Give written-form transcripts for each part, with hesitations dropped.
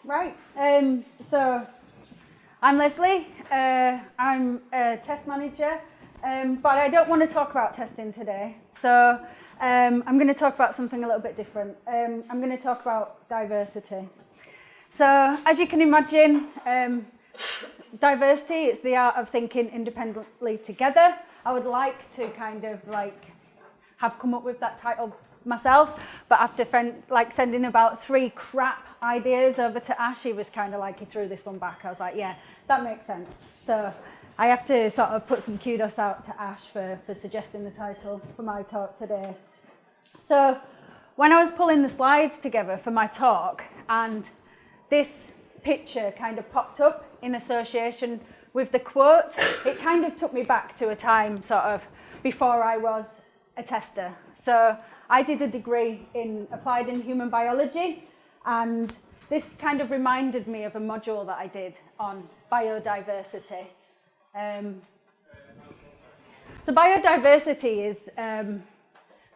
Right, so I'm Lesley, I'm a test manager, but I don't want to talk about testing today. So I'm going to talk about something a little bit different. I'm going to talk about diversity. So as you can imagine, diversity is the art of thinking independently together. I would like to kind of have come up with that title myself, but after sending about 3 crap ideas over to Ash, he was kind of like, he threw this one back. I was like, yeah, that makes sense. So I have to sort of put some kudos out to Ash for suggesting the title for my talk today. So when I was pulling the slides together for my talk, and this picture kind of popped up in association with the quote, it kind of took me back to a time sort of before I was a tester. So I did a degree in applied and human biology, and this kind of reminded me of a module that I did on biodiversity. So biodiversity is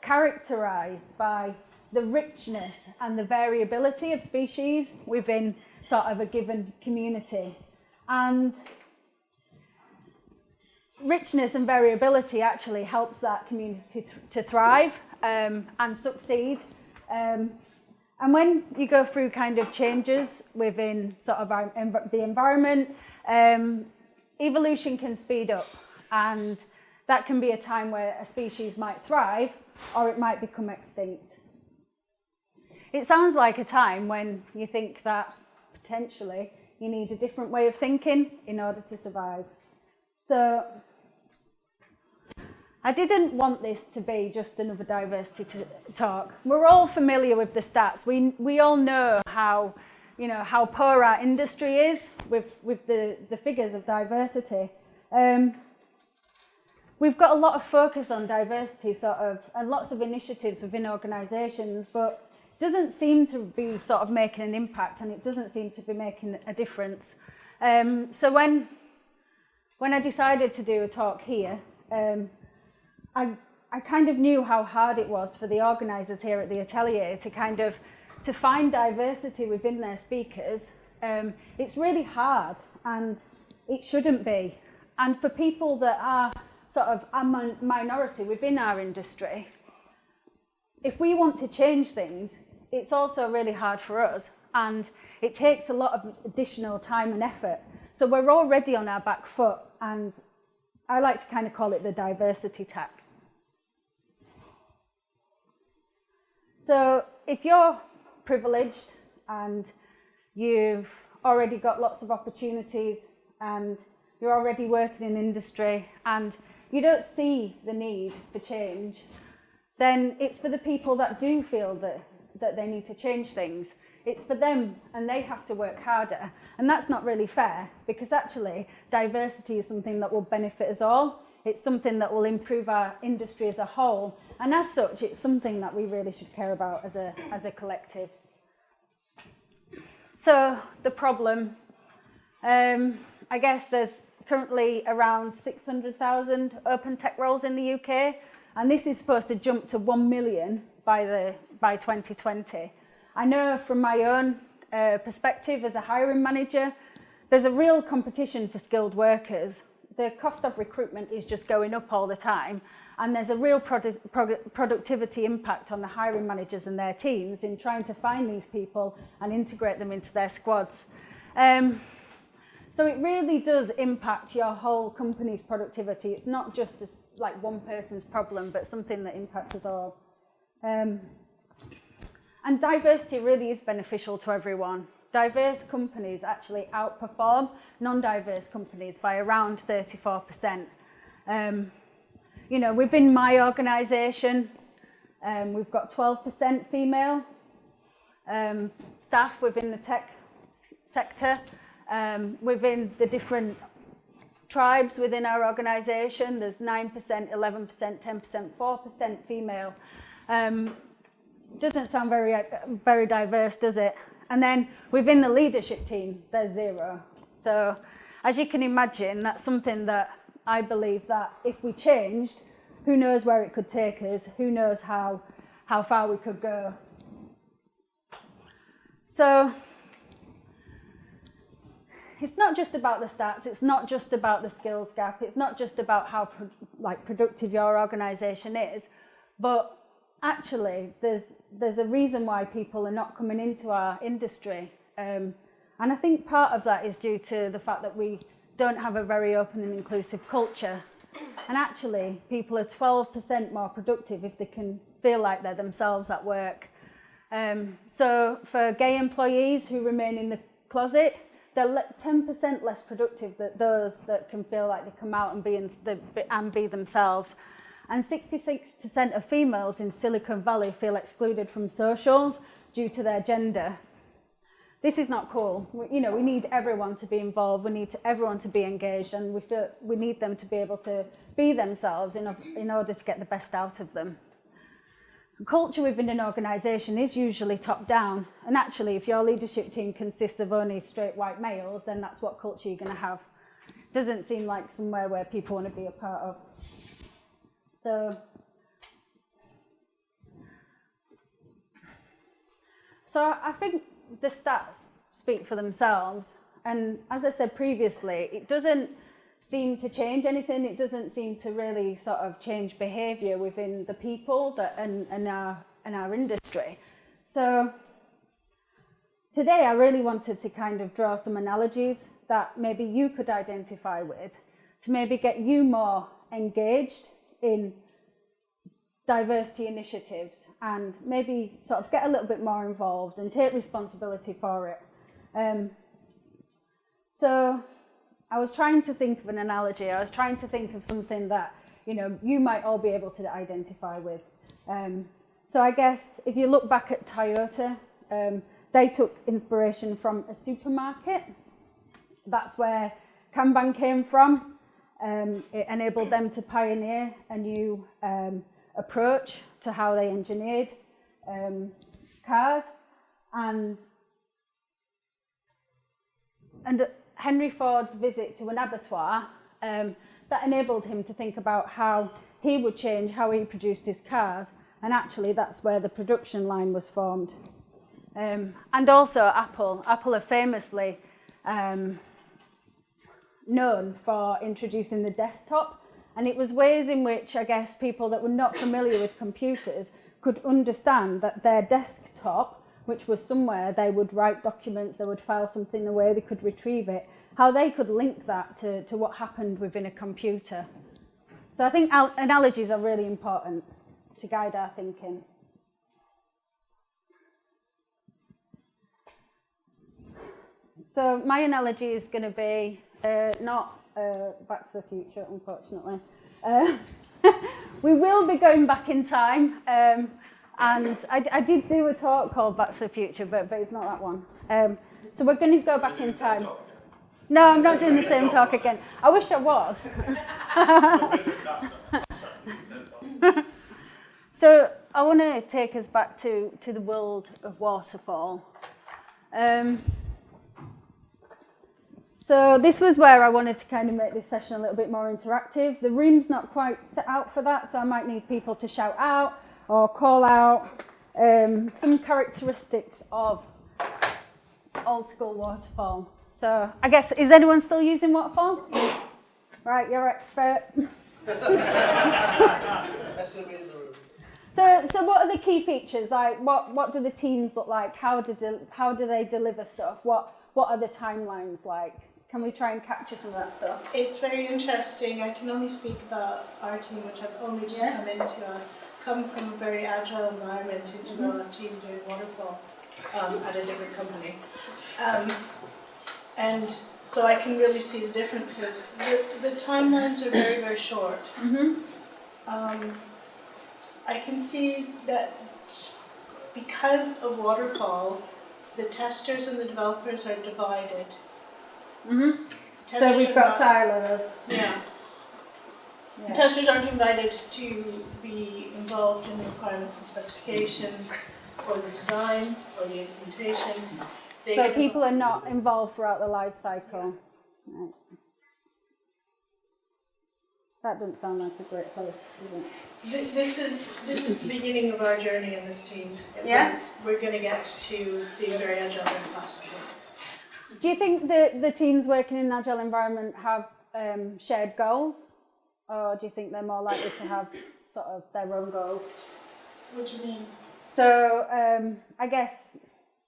characterized by the richness and the variability of species within sort of a given community. And richness and variability actually helps that community to thrive and succeed. And when you go through kind of changes within sort of the environment, evolution can speed up, and that can be a time where a species might thrive or it might become extinct. It sounds like a time when you think that potentially you need a different way of thinking in order to survive. So I didn't want this to be just another diversity talk. We're all familiar with the stats. We all know how poor our industry is with the figures of diversity. We've got a lot of focus on diversity and lots of initiatives within organisations, but it doesn't seem to be sort of making an impact, and it doesn't seem to be making a difference. So when I decided to do a talk here, I kind of knew how hard it was for the organisers here at the Atelier to find diversity within their speakers. It's really hard, and it shouldn't be. And for people that are sort of a minority within our industry, if we want to change things, it's also really hard for us, and it takes a lot of additional time and effort. So we're already on our back foot, and I like to kind of call it the diversity tax. So if you're privileged and you've already got lots of opportunities and you're already working in industry and you don't see the need for change, then it's for the people that do feel that they need to change things. It's for them, and they have to work harder. And that's not really fair, because actually diversity is something that will benefit us all. It's something that will improve our industry as a whole. And as such, it's something that we really should care about as a collective. So the problem, I guess there's currently around 600,000 open tech roles in the UK, and this is supposed to jump to 1 million by 2020. I know from my own perspective as a hiring manager, there's a real competition for skilled workers. The cost of recruitment is just going up all the time, and there's a real productivity impact on the hiring managers and their teams in trying to find these people and integrate them into their squads. So it really does impact your whole company's productivity. It's not just like one person's problem, but something that impacts us all. And diversity really is beneficial to everyone. Diverse companies actually outperform non-diverse companies by around 34%. Within my organisation, we've got 12% female staff within the tech sector. Within the different tribes within our organisation, there's 9%, 11%, 10%, 4% female. Doesn't sound very diverse, does it? And then within the leadership team, there's 0. So as you can imagine, that's something that I believe that if we changed, who knows where it could take us, who knows how far we could go. So it's not just about the stats, it's not just about the skills gap, it's not just about how productive your organisation is, but actually there's a reason why people are not coming into our industry. And I think part of that is due to the fact that we don't have a very open and inclusive culture. And actually, people are 12% more productive if they can feel like they're themselves at work. So for gay employees who remain in the closet, they're 10% less productive than those that can feel like they come out and be themselves. And 66% of females in Silicon Valley feel excluded from socials due to their gender. This is not cool. We need everyone to be involved. We need everyone to be engaged, and we need them to be able to be themselves in order to get the best out of them. Culture within an organisation is usually top down, and actually, if your leadership team consists of only straight white males, then that's what culture you're going to have. It doesn't seem like somewhere where people want to be a part of. So I think the stats speak for themselves, and as I said previously, it doesn't seem to change anything. It doesn't seem to really sort of change behaviour within the people and our industry. So today I really wanted to kind of draw some analogies that maybe you could identify with to maybe get you more engaged in diversity initiatives and maybe sort of get a little bit more involved and take responsibility for it. So I was trying to think of an analogy. I was trying to think of something that you might all be able to identify with. So I guess if you look back at Toyota, they took inspiration from a supermarket. That's where Kanban came from. It enabled them to pioneer a new approach to how they engineered cars, and Henry Ford's visit to an abattoir that enabled him to think about how he would change how he produced his cars, and actually that's where the production line was formed. And also Apple are famously known for introducing the desktop. And it was ways in which, I guess, people that were not familiar with computers could understand that their desktop, which was somewhere they would write documents, they would file something away, they could retrieve it, how they could link that to what happened within a computer. So I think analogies are really important to guide our thinking. So my analogy is going to be not Back to the Future, unfortunately. We will be going back in time, and I did do a talk called Back to the Future, but it's not that one. So we're going to go back in time. No, I'm not doing the same talk again. I wish I was. So I want to take us back to the world of Waterfall. So this was where I wanted to kind of make this session a little bit more interactive. The room's not quite set out for that, so I might need people to shout out or call out some characteristics of old school Waterfall. So I guess, is anyone still using Waterfall? Right, you're expert. So what are the key features? Like what do the teams look like? How do they deliver stuff? What are the timelines like? Can we try and capture some of that stuff? It's very interesting. I can only speak about our team, which I've only just come into. I've come from a very agile environment into a team doing Waterfall at a different company. And so I can really see the differences. The timelines are very, very short. I can see that because of Waterfall, the testers and the developers are divided. So we've got silos. Yeah. The testers aren't invited to be involved in the requirements and specification, or the design, or the implementation. So people are not involved throughout the life cycle. Right. That doesn't sound like a great place, does it? This is the beginning of our journey in this team. Yeah? We're going to get to the very agile and fast. Do you think the teams working in an Agile environment have shared goals? Or do you think they're more likely to have sort of their own goals? What do you mean? So I guess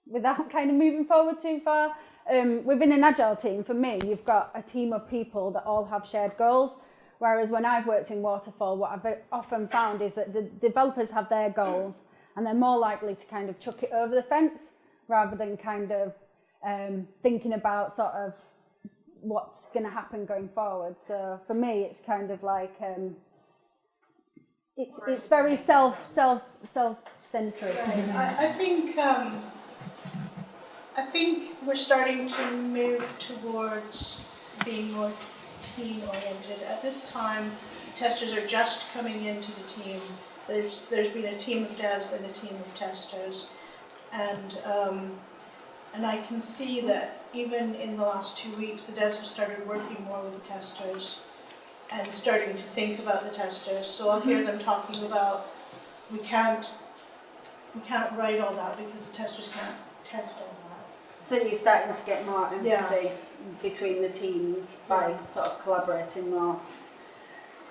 without kind of moving forward too far, within an Agile team, for me, you've got a team of people that all have shared goals. Whereas when I've worked in Waterfall, what I've often found is that the developers have their goals and they're more likely to kind of chuck it over the fence rather than kind of thinking about sort of what's going to happen going forward. So for me, it's kind of like it's very self-centric. Right. I think we're starting to move towards being more team-oriented. At this time, testers are just coming into the team. There's been a team of devs and a team of testers, and I can see that even in the last 2 weeks, the devs have started working more with the testers and starting to think about the testers. So I'll hear them talking about we can't write all that because the testers can't test all that. So you're starting to get more empathy between the teams by sort of collaborating more.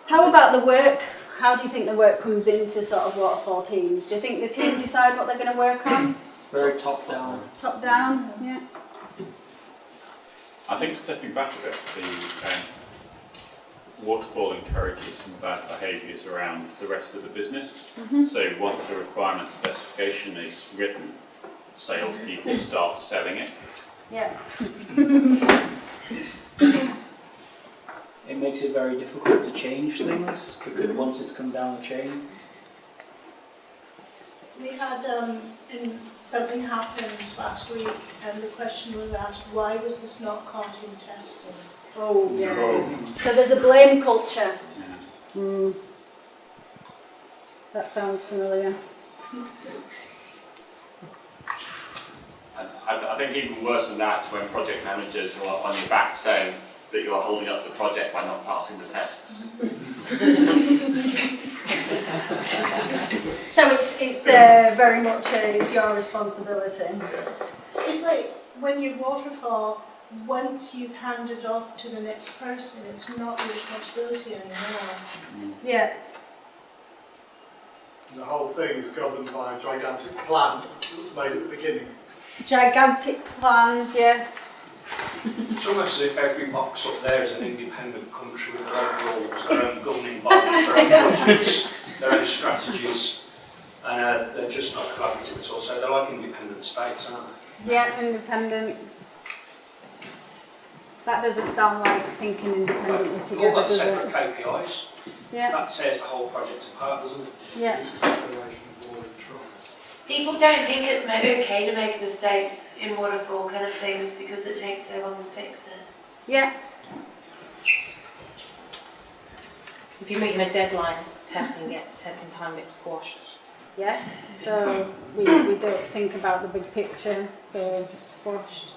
How about the work? How do you think the work comes into sort of Waterfall teams? Do you think the team decide what they're going to work on? Very top down. Top down, yeah. I think stepping back a bit, the Waterfall encourages some bad behaviours around the rest of the business. So once the requirement specification is written, salespeople start selling it. Yeah. It makes it very difficult to change things because once it's come down the chain. We had something happened last week, and the question was asked, why was this not caught in testing? Oh, yeah. So there's a blame culture. Yeah. That sounds familiar. I think even worse than that is when project managers are on your back saying that you're holding up the project by not passing the tests. So it's very much it's your responsibility. It's like when you waterfall, once you've handed off to the next person, it's not your responsibility anymore. Yeah. The whole thing is governed by a gigantic plan made at the beginning. Gigantic plans, yes. It's almost as if every box up there is an independent country with their own rules, their own governing bodies, their own budgets, their own strategies, and they're just not collaborative at all. So they're like independent states, aren't they? Yeah, independent. That doesn't sound like thinking independently All together, got does separate it? KPIs. Yeah. That tears the whole project apart, doesn't it? Yeah. People don't think it's okay to make mistakes in Waterfall kind of things because it takes so long to fix it. Yeah. If you're meeting a deadline, testing time gets squashed. Yeah. So we don't think about the big picture, so it's squashed.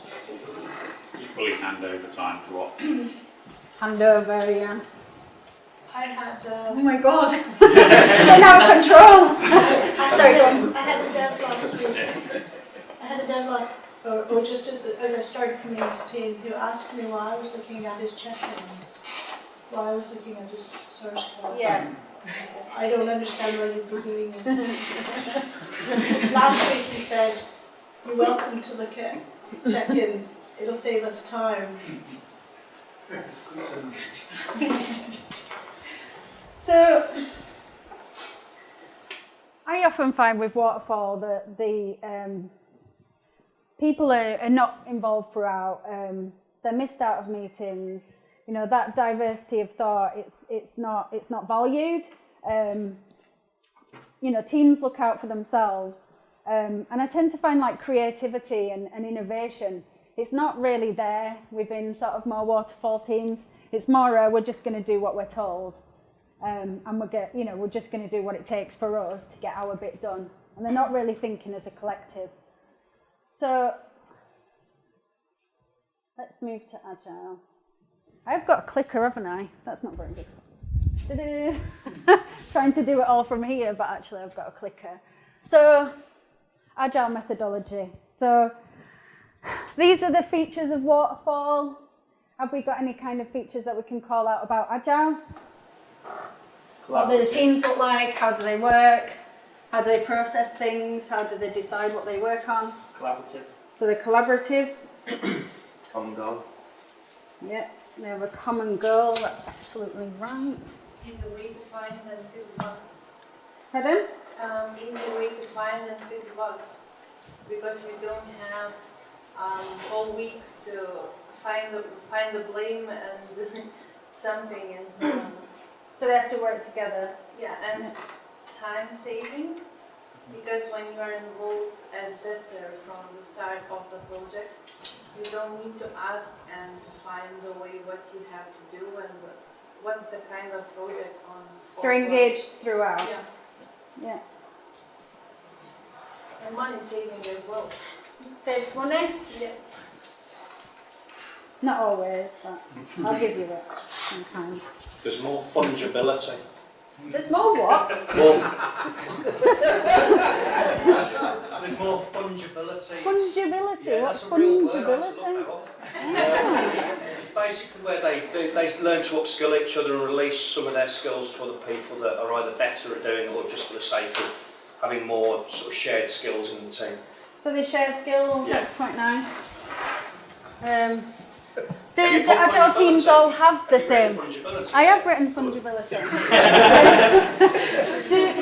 Equally hand over time to what? Handover, yeah. I had Oh my god. It's been out of control. Sorry, go on. I had a dev last week. I had a dev last, or just as I started coming into the team, who asked me why I was looking at his check-ins, why I was looking at his source code. Yeah. I don't understand why you're doing this. Last week he said, "You're welcome to look at check-ins. It'll save us time." So, I often find with Waterfall that the people are not involved throughout. They're missed out of meetings. You know, that diversity of thought. It's not valued. You know, teams look out for themselves, and I tend to find like creativity and innovation. It's not really there within sort of more Waterfall teams. It's more we're just going to do what we're told. And we're just going to do what it takes for us to get our bit done. And they're not really thinking as a collective. So let's move to Agile. I've got a clicker, haven't I? That's not very good. Trying to do it all from here, but actually I've got a clicker. So Agile methodology. So these are the features of Waterfall. Have we got any kind of features that we can call out about Agile? What do the teams look like? How do they work? How do they process things? How do they decide what they work on? Collaborative. So they're collaborative. Common goal. Yeah, they have a common goal. That's absolutely right. Easy way to find and fix bugs. Pardon? Easy way to find and fix bugs. Because you don't have whole week to find the blame and something and so on. So they have to work together. Yeah, and time saving. Because when you are involved as tester from the start of the project, you don't need to ask and find the way what you have to do and what's the kind of project on. So you're engaged throughout. Yeah, Yeah. and money saving as well. Saves money? Yeah. Not always, but I'll give you it sometimes. There's more fungibility. There's more what? There's more fungibility. Fungibility? Yeah, What's that's a real word. I had to look fungibility? that up. It's basically where they learn to upskill each other and release some of their skills to other people that are either better at doing it or just for the sake of having more sort of shared skills in the team. So they share skills, Yeah. that's quite nice. Do Agile teams all have the same? Fungibility. I have written fungibility.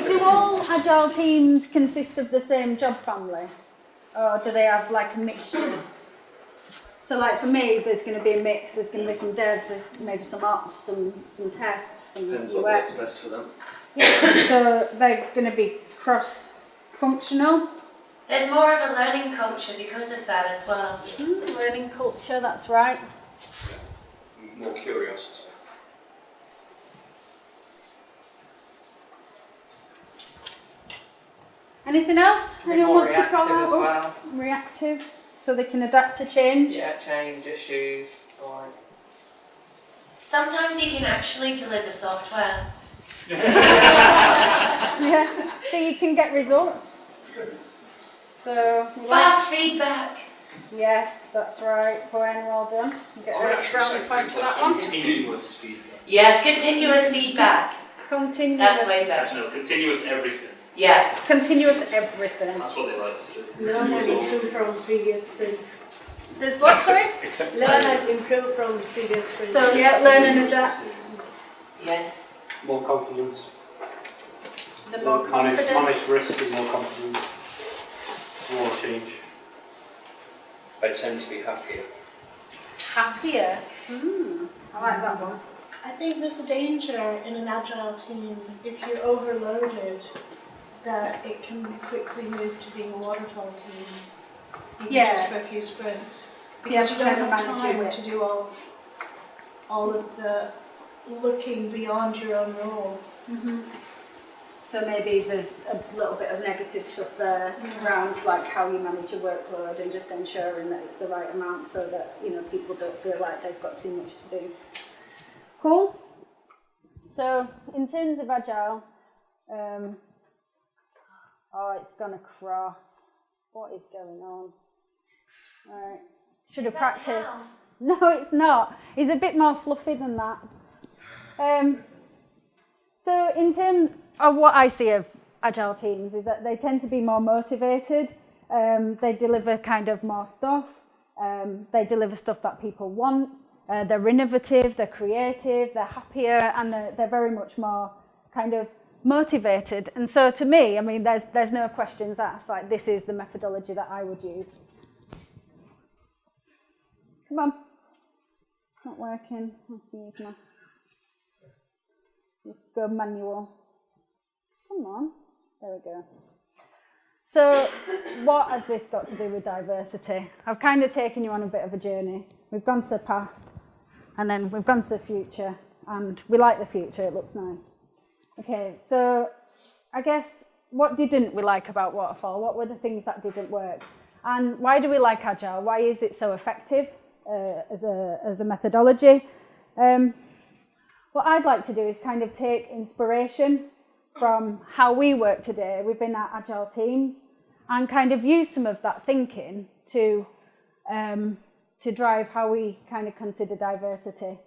do all Agile teams consist of the same job family? Or do they have like a mixture? So like for me, there's going to be a mix, there's going to be some devs, there's maybe some ops, some tests, some Depends UX. what works best for them. Yeah, so they're going to be cross-functional. There's more of a learning culture because of that as well. Learning culture, that's right. More curiosity. Anything else? Anyone More wants to call reactive out? as well. Reactive, so they can adapt to change. Yeah, change issues. Or Sometimes you can actually deliver software. Yeah, so you can get results. So, Fast feedback. yes, that's right. Gwen, well done. You get a brownie point for that one. Continuous feedback. Yes, continuous feedback. Continuous. That's way better. No, continuous everything. Yeah. Continuous everything. That's what they like to see. Learn and improve from previous sprints. There's what, sorry? Except Learn and improve from previous sprints. So, yeah, learn and adapt. Yes. More confidence. The more confident. Honest risk and more confidence. Small change. They tend to be happier. Happier. I like that one. I think there's a danger in an agile team if you're overloaded that it can quickly move to being a waterfall team. Even Yeah. just for a few sprints. Yeah, Because you don't kind of have manage time it. to do all of the looking beyond your own role. So maybe there's a little bit of negative stuff there around like how you manage your workload and just ensuring that it's the right amount so that, you know, people don't feel like they've got too much to do. Cool. So in terms of Agile, oh, it's gone across. What is going on? Right. Should have practiced. No, it's not. It's a bit more fluffy than that. So in terms of what I see of Agile teams is that they tend to be more motivated. They deliver kind of more stuff. They deliver stuff that people want. They're innovative, they're creative, they're happier, and they're very much more kind of motivated. And so to me, I mean, there's no questions asked. Like, this is the methodology that I would use. Come on. Not working. Just go manual. Come on. There we go. So what has this got to do with diversity? I've kind of taken you on a bit of a journey. We've gone to the past, and then we've gone to the future, and we like the future, it looks nice. Okay, so I guess what didn't we like about Waterfall? What were the things that didn't work? And why do we like Agile? Why is it so effective as a methodology? What I'd like to do is kind of take inspiration from how we work today within our Agile teams and kind of use some of that thinking to to drive how we kind of consider diversity.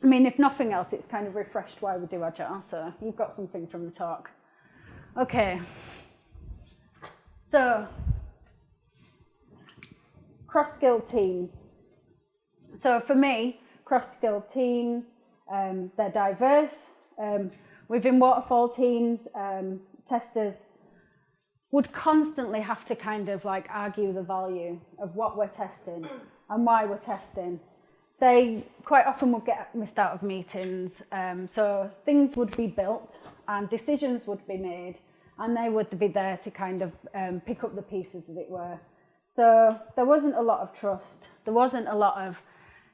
I mean, if nothing else, it's kind of refreshed why we do Agile, so you've got something from the talk. Okay. So, cross-skilled teams. So for me, cross-skilled teams, they're diverse. Within Waterfall teams, testers would constantly have to kind of like argue the value of what we're testing and why we're testing. They quite often would get missed out of meetings, so things would be built and decisions would be made, and they would be there to kind of pick up the pieces, as it were. So there wasn't a lot of trust, there wasn't a lot of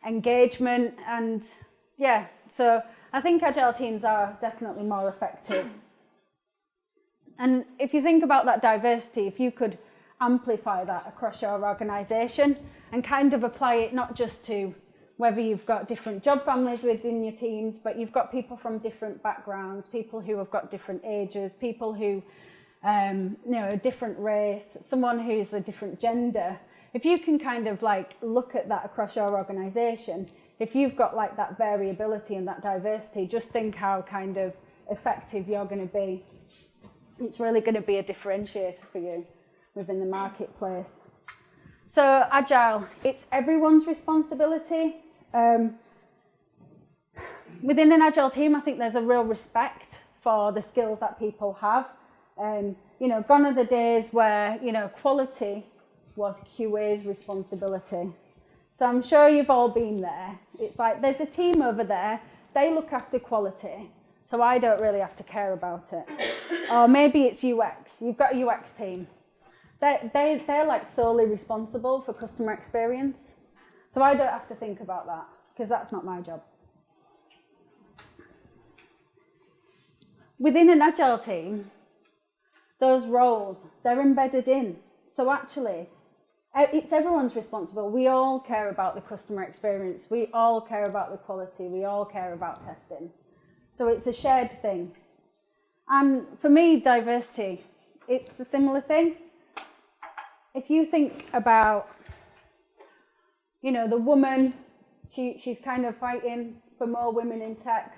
engagement, and yeah, so I think Agile teams are definitely more effective. And if you think about that diversity, if you could amplify that across your organisation and kind of apply it not just to whether you've got different job families within your teams, but you've got people from different backgrounds, people who have got different ages, people who, you know, a different race, someone who's a different gender. If you can kind of like look at that across your organisation, if you've got like that variability and that diversity, just think how kind of effective you're going to be. It's really going to be a differentiator for you within the marketplace. So Agile, it's everyone's responsibility. Within an Agile team, I think there's a real respect for the skills that people have. You know, gone are the days where, you know, quality was QA's responsibility. So I'm sure you've all been there. It's like, there's a team over there, they look after quality, so I don't really have to care about it. Or maybe it's UX, you've got a UX team. They're like solely responsible for customer experience. So I don't have to think about that, because that's not my job. Within an Agile team, those roles, they're embedded in. So actually, it's everyone's responsible. We all care about the customer experience. We all care about the quality. We all care about testing. So it's a shared thing. And for me, diversity, it's a similar thing. If you think about, you know, the woman, she's kind of fighting for more women in tech,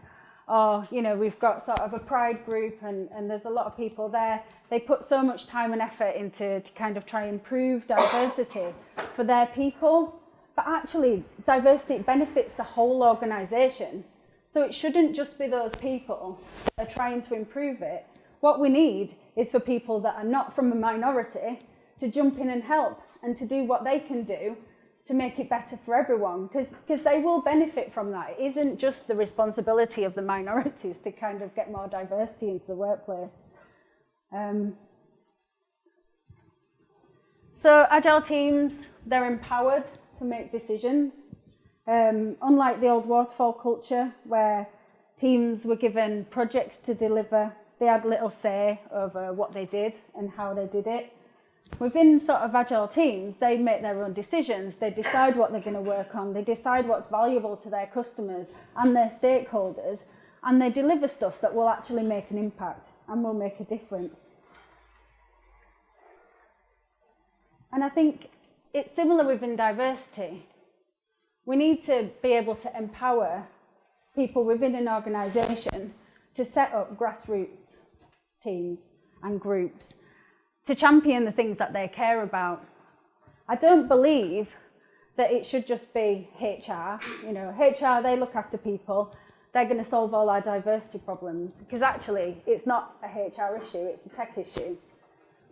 or, you know, we've got sort of a pride group and there's a lot of people there. They put so much time and effort into to kind of try and improve diversity for their people, but actually diversity benefits the whole organisation. So it shouldn't just be those people that are trying to improve it. What we need is for people that are not from a minority to jump in and help and to do what they can do to make it better for everyone, because they will benefit from that. It isn't just the responsibility of the minorities to kind of get more diversity into the workplace. So Agile teams, they're empowered to make decisions. Unlike the old Waterfall culture, where teams were given projects to deliver, they had little say over what they did and how they did it. Within sort of Agile teams, they make their own decisions. They decide what they're going to work on. They decide what's valuable to their customers and their stakeholders, and they deliver stuff that will actually make an impact and will make a difference. And I think it's similar within diversity. We need to be able to empower people within an organisation to set up grassroots teams and groups to champion the things that they care about. I don't believe that it should just be HR. You know, HR, they look after people. They're going to solve all our diversity problems, because actually it's not a HR issue, it's a tech issue.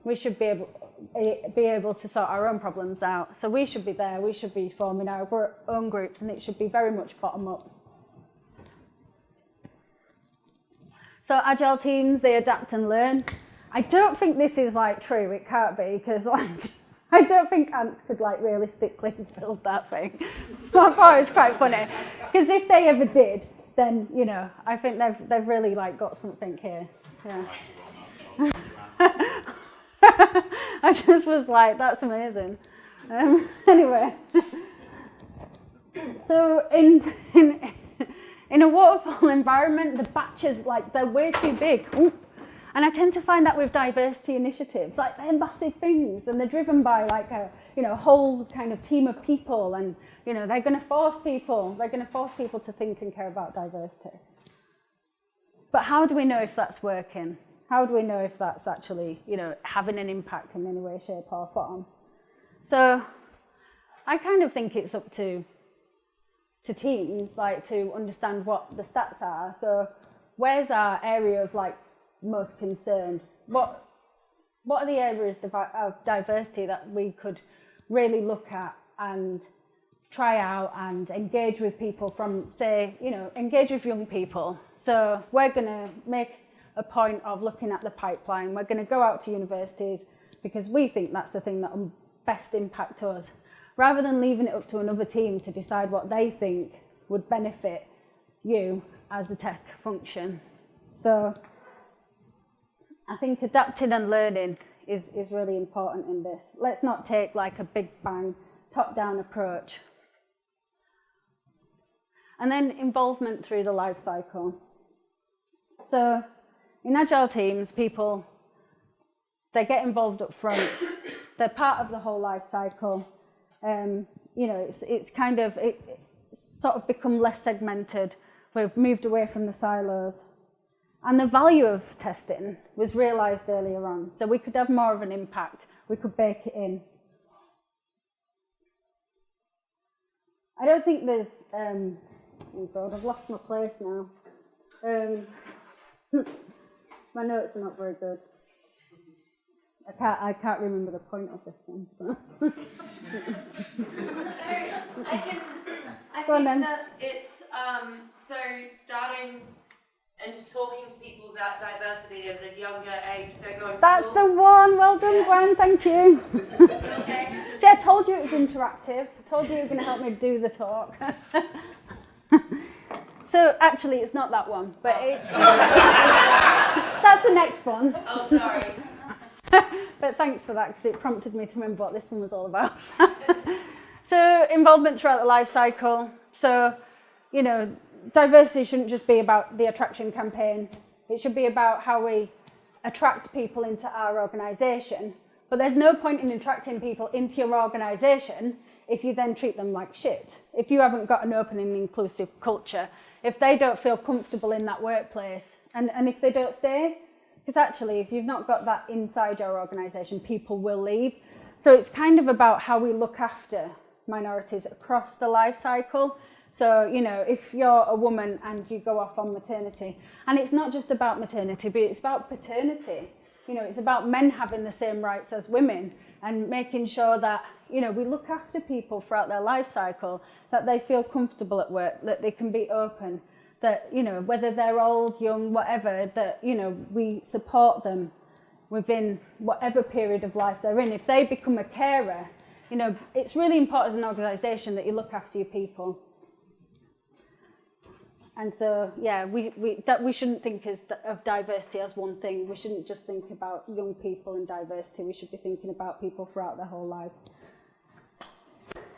We should be able to sort our own problems out. So we should be there, we should be forming our own groups, and it should be very much bottom up. So Agile teams, they adapt and learn. I don't think this is like true, it can't be, because like, I don't think ants could like realistically build that thing. I thought it was quite funny, because if they ever did, then, you know, I think they've really like got something here. Yeah. I just was like, that's amazing. Anyway, so in a waterfall environment, the batches, like, they're way too big. Ooh. And I tend to find that with diversity initiatives, like they're massive things and they're driven by like a, you know, whole kind of team of people, and, you know, they're going to force people to think and care about diversity. But how do we know if that's working? How do we know if that's actually, you know, having an impact in any way, shape or form? So I kind of think it's up to teams, like, to understand what the stats are. So where's our area of like most concern? What are the areas of diversity that we could really look at and try out and engage with people from, say, you know, engage with young people. So we're going to make a point of looking at the pipeline. We're going to go out to universities because we think that's the thing that will best impact us, rather than leaving it up to another team to decide what they think would benefit you as a tech function. So I think adapting and learning is really important in this. Let's not take like a big bang, top-down approach. And then involvement through the life cycle. So in Agile teams, people, they get involved up front. They're part of the whole life cycle. You know, it's kind of, it's sort of become less segmented. We've moved away from the silos. And the value of testing was realised earlier on. So we could have more of an impact. We could bake it in. I don't think there's, oh God, I've lost my place now. My notes are not very good. I can't remember the point of this one. So. So I think that it's so starting and talking to people about diversity at a younger age. So going. That's schools. the one. Well done, Gwen. Thank you. Okay. See, I told you it was interactive. I told you you were going to help me do the talk. So actually, it's not that one, but that's the next one. Oh, sorry. But thanks for that, because it prompted me to remember what this one was all about. So involvement throughout the life cycle. So, you know, diversity shouldn't just be about the attraction campaign. It should be about how we attract people into our organisation. But there's no point in attracting people into your organisation if you then treat them like shit. If you haven't got an open and inclusive culture, if they don't feel comfortable in that workplace, and if they don't stay, because actually if you've not got that inside your organisation, people will leave. So it's kind of about how we look after minorities across the life cycle. So, you know, if you're a woman and you go off on maternity, and it's not just about maternity, but it's about paternity. You know, it's about men having the same rights as women, and making sure that, you know, we look after people throughout their life cycle, that they feel comfortable at work, that they can be open, that, you know, whether they're old, young, whatever, that, you know, we support them within whatever period of life they're in. If they become a carer, you know, it's really important as an organisation that you look after your people. And so, yeah, we shouldn't think of diversity as one thing. We shouldn't just think about young people and diversity. We should be thinking about people throughout their whole life.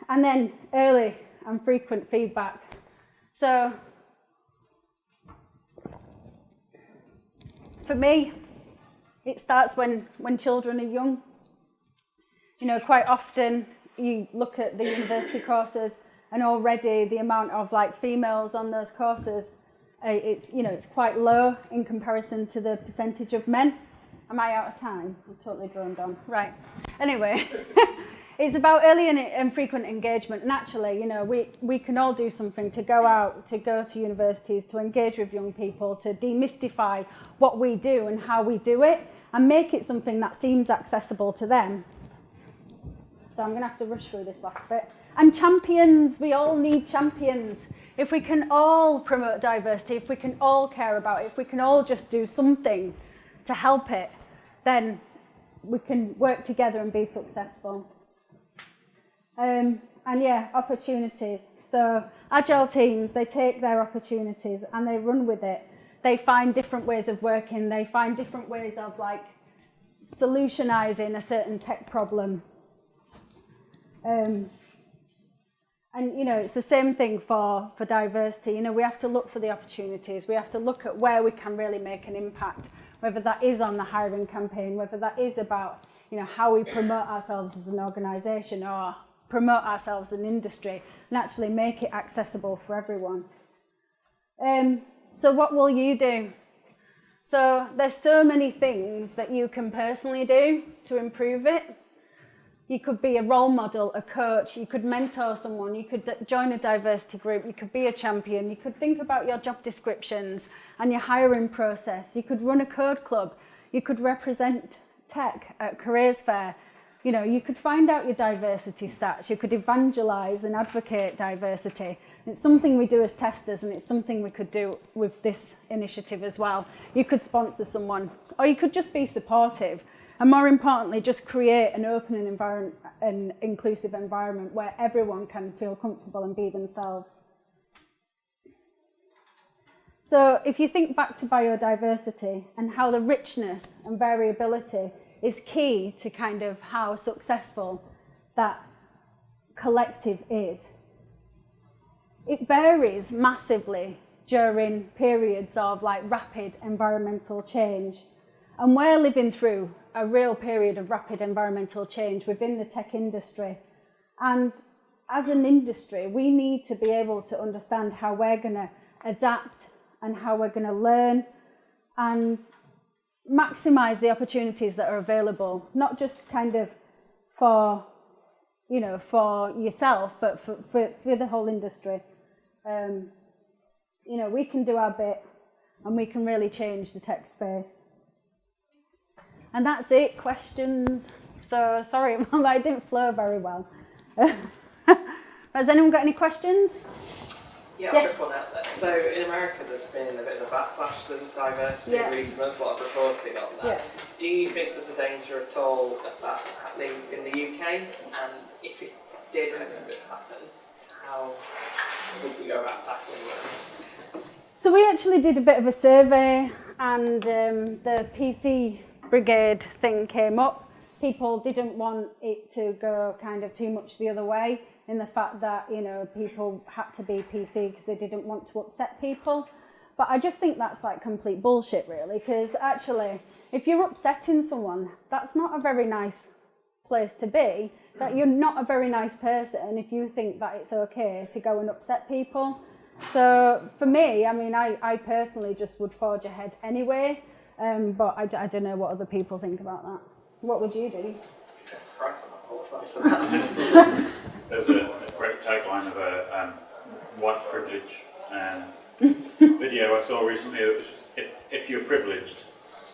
And then early and frequent feedback. So, for me, it starts when children are young. You know, quite often you look at the university courses, and already the amount of like females on those courses, it's, you know, it's quite low in comparison to the percentage of men. Am I out of time? I'm totally droned on. Right. Anyway, it's about early and frequent engagement. Naturally, you know, we can all do something to go out, to go to universities, to engage with young people, to demystify what we do and how we do it, and make it something that seems accessible to them. So I'm going to have to rush through this last bit. And champions, we all need champions. If we can all promote diversity, if we can all care about it, if we can all just do something to help it, then we can work together and be successful. And yeah, opportunities. So Agile teams, they take their opportunities and they run with it. They find different ways of working. They find different ways of like solutionizing a certain tech problem. And you know, it's the same thing for diversity. You know, we have to look for the opportunities. We have to look at where we can really make an impact, whether that is on the hiring campaign, whether that is about, you know, how we promote ourselves as an organisation or promote ourselves as an industry, and actually make it accessible for everyone. So what will you do? So there's so many things that you can personally do to improve it. You could be a role model, a coach, you could mentor someone, you could join a diversity group, you could be a champion, you could think about your job descriptions and your hiring process, you could run a code club, you could represent tech at careers fair, you know, you could find out your diversity stats, you could evangelise and advocate diversity. It's something we do as testers, and it's something we could do with this initiative as well. You could sponsor someone, or you could just be supportive. And more importantly, just create an open and an inclusive environment where everyone can feel comfortable and be themselves. So if you think back to biodiversity and how the richness and variability is key to kind of how successful that collective is, it varies massively during periods of like rapid environmental change. And we're living through a real period of rapid environmental change within the tech industry. And as an industry, we need to be able to understand how we're going to adapt and how we're going to learn and maximize the opportunities that are available, not just kind of for, you know, for yourself, but for the whole industry. You know, we can do our bit and we can really change the tech space. And that's it, questions. So sorry, I didn't flow very well. Has anyone got any questions? Yeah, Yes. quick one out there. So in America there's been a bit of a backlash to diversity recently, there's a lot of reporting on that. Yeah. Do you think there's a danger at all of that happening in the UK? And if it did happen, how would we go about tackling that? So we actually did a bit of a survey, and the PC brigade thing came up. People didn't want it to go kind of too much the other way, in the fact that, you know, people had to be PC because they didn't want to upset people. But I just think that's like complete bullshit, really, because actually if you're upsetting someone, that's not a very nice place to be. That you're not a very nice person if you think that it's okay to go and upset people. So for me, I mean, I personally just would forge ahead anyway. But I don't know what other people think about that. What would you do? Christ, I'm not qualified for that. There was a great tagline of a white privilege video I saw recently. It was if you're privileged,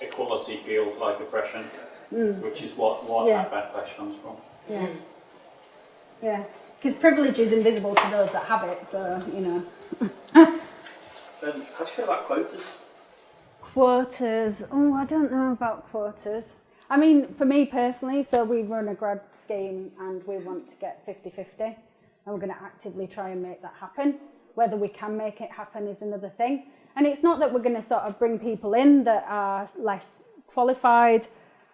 equality feels like oppression, which is what that backlash comes from. Yeah. Yeah. Because privilege is invisible to those that have it, so, you know. How do you feel about quotas? Quotas. Oh, I don't know about quotas. I mean, for me personally, so we run a grad scheme and we want to get 50-50, and we're going to actively try and make that happen. Whether we can make it happen is another thing. And it's not that we're going to sort of bring people in that are less qualified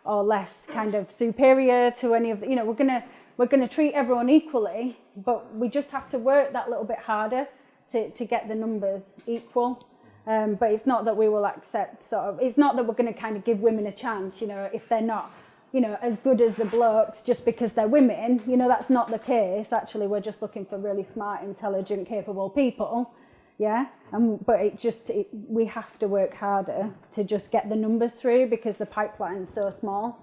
or less kind of superior to any of the, you know, we're going to treat everyone equally, but we just have to work that little bit harder to get the numbers equal. But it's not that we will accept it's not that we're going to kind of give women a chance, you know, if they're not, you know, as good as the blokes just because they're women, you know, that's not the case. Actually, we're just looking for really smart, intelligent, capable people, yeah? But we have to work harder to just get the numbers through because the pipeline's so small.